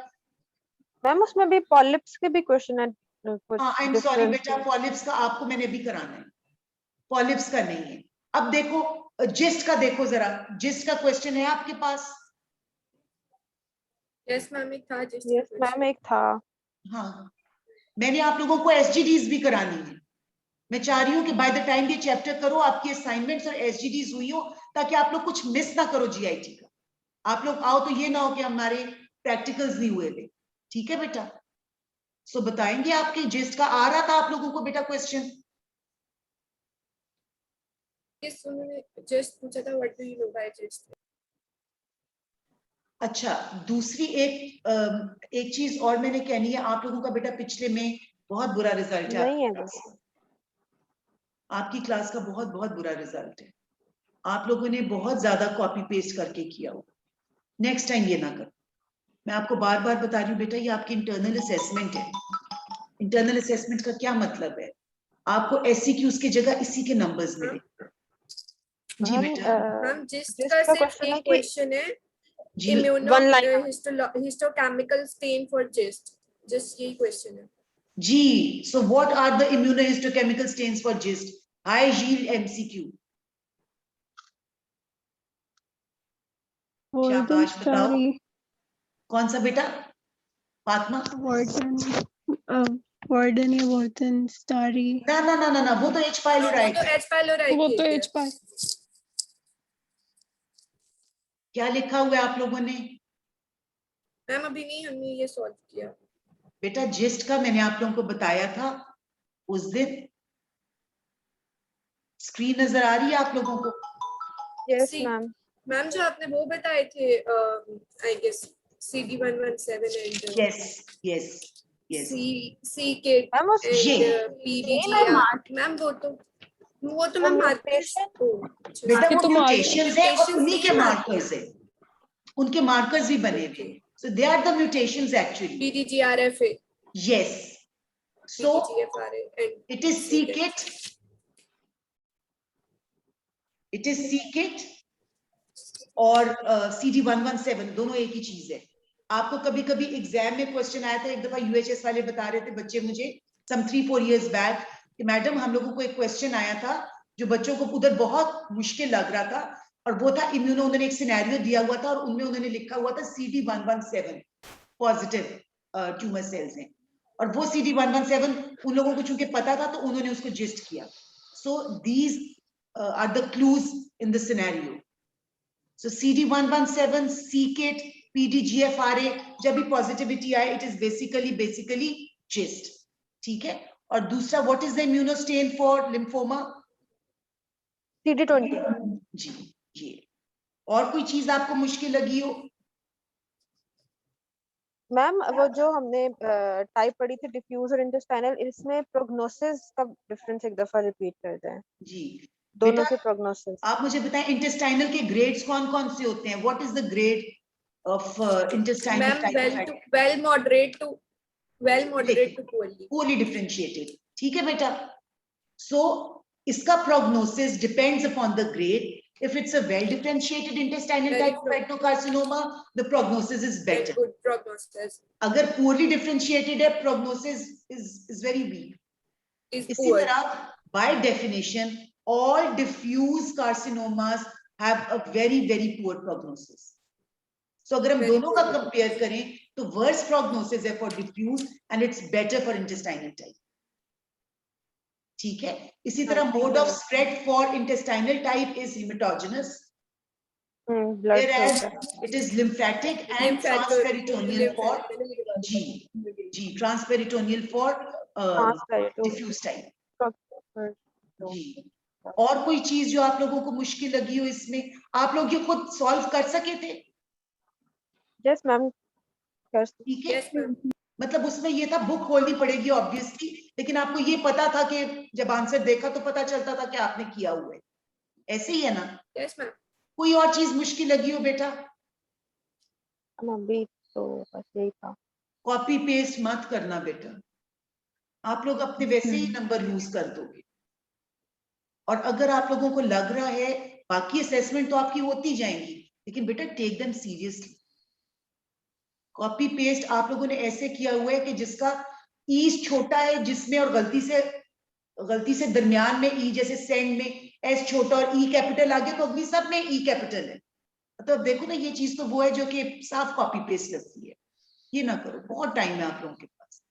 मैम उसमें भी पॉलिप्स के भी क्वेश्चन है. हाँ, आई एम सॉरी बेटा, पॉलिप्स का आपको मैंने अभी कराना है, पॉलिप्स का नहीं है. अब देखो जिस्ट का, देखो जरा जिस्ट का क्वेश्चन है आपके पास? यस मैम एक था जिस यस मैम एक था. हाँ, मैंने आप लोगों को SGDs भी करानी है। मैं चाह रही हूँ कि बाय द टाइम ये चैप्टर करो आपकी असाइनमेंट्स और SGDs हुई हो, ताकि आप लोग कुछ मिस ना करो GIT का। आप लोग आओ तो ये ना हो कि हमारे प्रैक्टिकल्स नहीं हुए थे। ठीक है बेटा? सो बताएंगे आपके जिस्ट का आ रहा था आप लोगों को बेटा क्वेश्चन? Yes, उन्होंने just पूछा था what do you know by gist? अच्छा, दूसरी एक चीज और मैंने कहनी है आप लोगों का बेटा, पिछले में बहुत बुरा रिजल्ट है नहीं है आपकी क्लास का। आपकी क्लास का बहुत बहुत बुरा रिजल्ट है। आप लोगों ने बहुत ज्यादा कॉपी पेस्ट करके किया हो। नेक्स्ट टाइम ये ना करो। मैं आपको बार बार बता रही हूँ बेटा, ये आपकी इंटरनल असेसमेंट है। इंटरनल असेसमेंट का क्या मतलब है? आपको SCQs की जगह इसी के नंबर्स मिले। जी मैम बेटा। मैम gist जिस्ट का का सिर्फ क्वेश्चन है एक कि क्वेश्चन है, जी One line. histochemical stain for gist, just यही क्वेश्चन है। जी, so what are the immunohistochemical stains for GIST? High yield MCQ. शाबाश, बताओ कौन सा बेटा? फातिमा? वार्डन या वार्डन स्टारी। ना ना ना ना ना, वो तो H. pylori तो है। H. pylori वो तो है। एच पाई। क्या लिखा हुआ है आप लोगों ने? मैम अभी नहीं, हमने ये सॉल्व किया। बेटा जिस्ट का मैंने आप लोगों को बताया था उस दिन। स्क्रीन नजर आ रही है आप लोगों को? Yes See, ma'am. मैम जो आपने वो बताए थे, I guess CD117 and yes yes yes. C-kit ma'am वो ये एंड PDGR। मैम वो तो मैम मार्कर्स। बेटा ये वो तो म्यूटेशंस है और mutations उन्हीं नहीं के है मैम। मार्कर्स है। उनके मार्कर्स भी बने हुए हैं। So they are the mutations actually. PDGRFA, yes. So PDGFRA and it is C-kit. It is C-kit और CD117 दोनों एक ही चीज है। आपको कभी कभी एग्जाम में क्वेश्चन आया था, एक दफा UHS वाले बता रहे थे बच्चे मुझे some 3-4 years back कि मैडम हम लोगों को एक क्वेश्चन आया था जो बच्चों को उधर बहुत मुश्किल लग रहा था, और वो था इम्यूनो, उन्होंने एक सिनेरियो दिया हुआ था और उनमें उन्होंने लिखा हुआ था CD117 पॉजिटिव ट्यूमर सेल्स हैं, और वो CD117 उन लोगों को चूंकि पता था तो उन्होंने उसको जिस्ट किया। So these are the clues in the scenario. So CD117, C-kit, PDGFRA, जब भी पॉजिटिविटी आए, it is basically GIST, ठीक है? और दूसरा, what is the immunostain for lymphoma? CD20। जी, ये। और कोई चीज आपको मुश्किल लगी हो? मैम वो जो हमने टाइप पढ़ी थी डिफ्यूज और इंटेस्टाइनल, इसमें प्रोग्नोसिस का डिफरेंस एक दफा रिपीट कर दें। जी दोनों बेटा, के प्रोग्नोसिस। आप मुझे बताएं इंटेस्टाइनल के ग्रेड्स कौन कौन से होते हैं? What is the grade of intestinal ma'am type? well moderate to poorly differentiated, ठीक है बेटा? So इसका prognosis depends upon the grade. If it's a well differentiated intestinal Very type of adenocarcinoma, the prognosis is better. good prognosis अगर poorly differentiated है, prognosis is very weak. is इसी poor. तरह by definition all diffuse carcinomas have a very poor prognosis. So अगर हम Very दोनों का poor. Compare करें तो worse prognosis है for diffuse and it's better for intestinal type. ठीक है? इसी तरह mode of spread for intestinal type is hematogenous, blood whereas it is lymphatic and transperitoneal for transperitoneal for diffuse type. जी। और कोई चीज जो आप लोगों को मुश्किल लगी हो इसमें? आप लोग ये खुद सॉल्व कर सके थे? Yes ma'am. ठीक है? Yes ma'am. मतलब उसमें ये था बुक खोलनी पड़ेगी ऑब्वियसली, लेकिन आपको ये पता था कि जब आंसर देखा तो पता चलता था कि आपने किया हुआ है। ऐसे ही है ना? Yes ma'am. कोई और चीज मुश्किल लगी हो बेटा? अभी तो बस यही था। कॉपी पेस्ट मत करना बेटा, आप लोग अपने वैसे ही नंबर लूज कर दोगे। और अगर आप लोगों को लग रहा है बाकी असेसमेंट तो आपकी होती जाएंगी, लेकिन बेटा take them seriously. Copy paste आप लोगों ने ऐसे किया हुआ है कि जिसका ई छोटा है जिसमें, और गलती से दरमियान में ई, जैसे सेंड में एस छोटा और ई कैपिटल आ गया तो अगली सब में ई कैपिटल है। तो अब देखो ना, ये चीज तो वो है जो कि साफ कॉपी पेस्ट लगती है। ये ना करो, बहुत टाइम है आप लोगों के पास।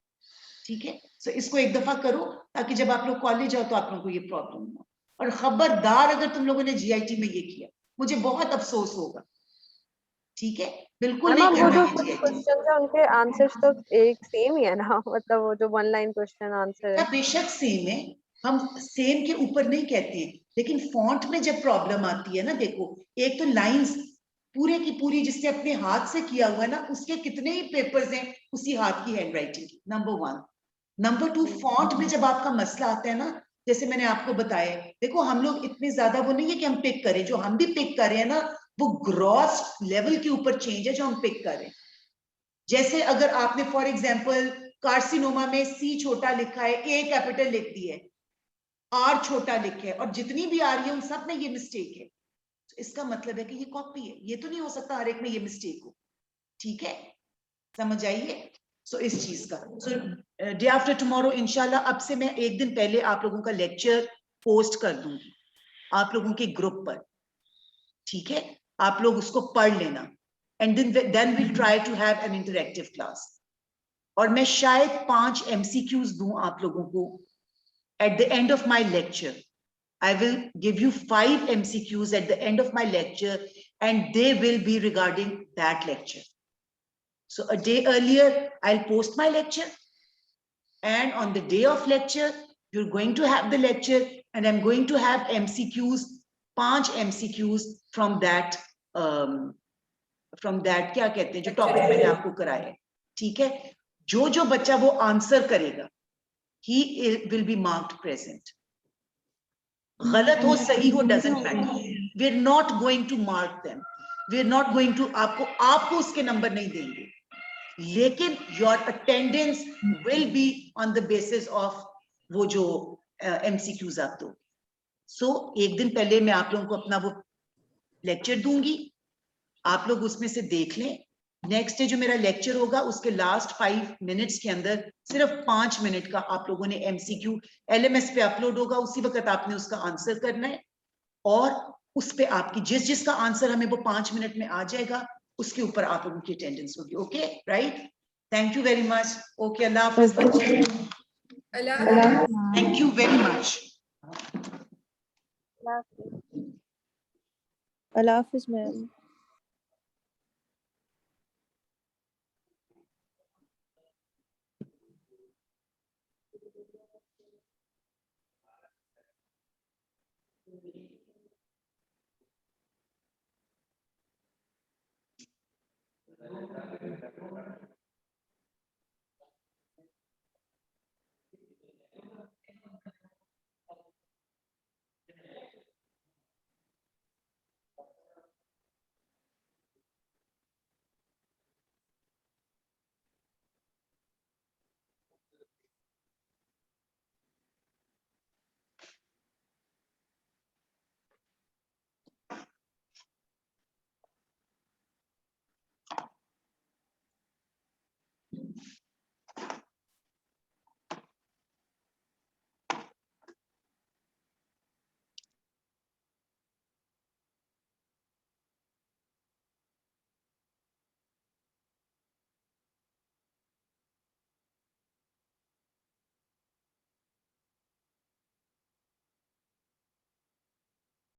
ठीक है, सो इसको एक दफा करो ताकि जब आप लोग कॉलेज जाओ तो आप लोगों को ये प्रॉब्लम हो। और खबरदार अगर तुम लोगों ने जीआईटी में ये किया, मुझे बहुत अफसोस होगा। ठीक है, बिल्कुल नहीं मैम वो करना जो ये कुछ जीआईटी। क्वेश्चन है उनके आंसर्स तो एक सेम ही है ना, मतलब वो जो 1 लाइन क्वेश्चन आंसर है। बेशक सेम है, हम सेम के ऊपर नहीं कहते हैं, लेकिन फॉन्ट में जब प्रॉब्लम आती है ना, देखो एक तो लाइंस पूरे की पूरी जिसने अपने हाथ से किया हुआ है ना, उसके कितने ही पेपर्स हैं उसी हाथ की हैंडराइटिंग की, नंबर 1। नंबर 2, फॉन्ट में जब आपका मसला आता है ना, जैसे मैंने आपको बताया, देखो हम लोग इतने ज्यादा वो नहीं है कि हम पिक करें, जो हम भी पिक कर रहे हैं ना वो ग्रॉस लेवल के ऊपर चेंज है जो हम पिक कर रहे हैं। जैसे अगर आपने फॉर एग्जाम्पल कार्सिनोमा में सी छोटा लिखा है, ए कैपिटल लिख दी है, आर छोटा लिखा है, और जितनी भी आ रही है उन सब में ये मिस्टेक है, तो इसका मतलब है कि ये कॉपी है। ये तो नहीं हो सकता हर एक में ये मिस्टेक हो। ठीक है, समझ आइए। सो इस चीज का, सो डे आफ्टर टुमारो इंशाल्लाह, अब से मैं एक दिन पहले आप लोगों का लेक्चर पोस्ट कर दूंगी आप लोगों के ग्रुप पर। ठीक है, आप लोग उसको पढ़ लेना, and then will try to have an interactive class. और मैं शायद 5 MCQs दूं आप लोगों को at the end of my lecture. I will give you 5 MCQs at the end of my lecture, and they will be regarding that lecture. So a day earlier, I'll post my lecture, and on the day of lecture, you're going to have the lecture, and I'm going to have MCQs, 5 MCQs from that क्या कहते हैं जो topic मैंने आपको कराया है। ठीक है, जो जो बच्चा वो आंसर करेगा, he will be marked present. गलत हो सही हो doesn't matter. We're not going to mark them. We're not going to आपको उसके नंबर नहीं देंगे, लेकिन your attendance will be on the basis of वो जो MCQs आप दो। So एक दिन पहले मैं आप लोगों को अपना वो लेक्चर दूंगी, आप लोग उसमें से देख लें। नेक्स्ट डे जो मेरा लेक्चर होगा उसके लास्ट 5 मिनट्स के अंदर सिर्फ 5 मिनट का आप लोगों ने MCQ LMS पे अपलोड होगा, उसी वक्त आपने उसका आंसर करना है, और उस पे आपकी जिसका आंसर हमें वो 5 मिनट में आ जाएगा उसके ऊपर आप लोगों की अटेंडेंस होगी। Okay, right, thank you very much. Okay, Allah हाफिज बच्चे, Allah thank you very much. Allah हाफिज मैम।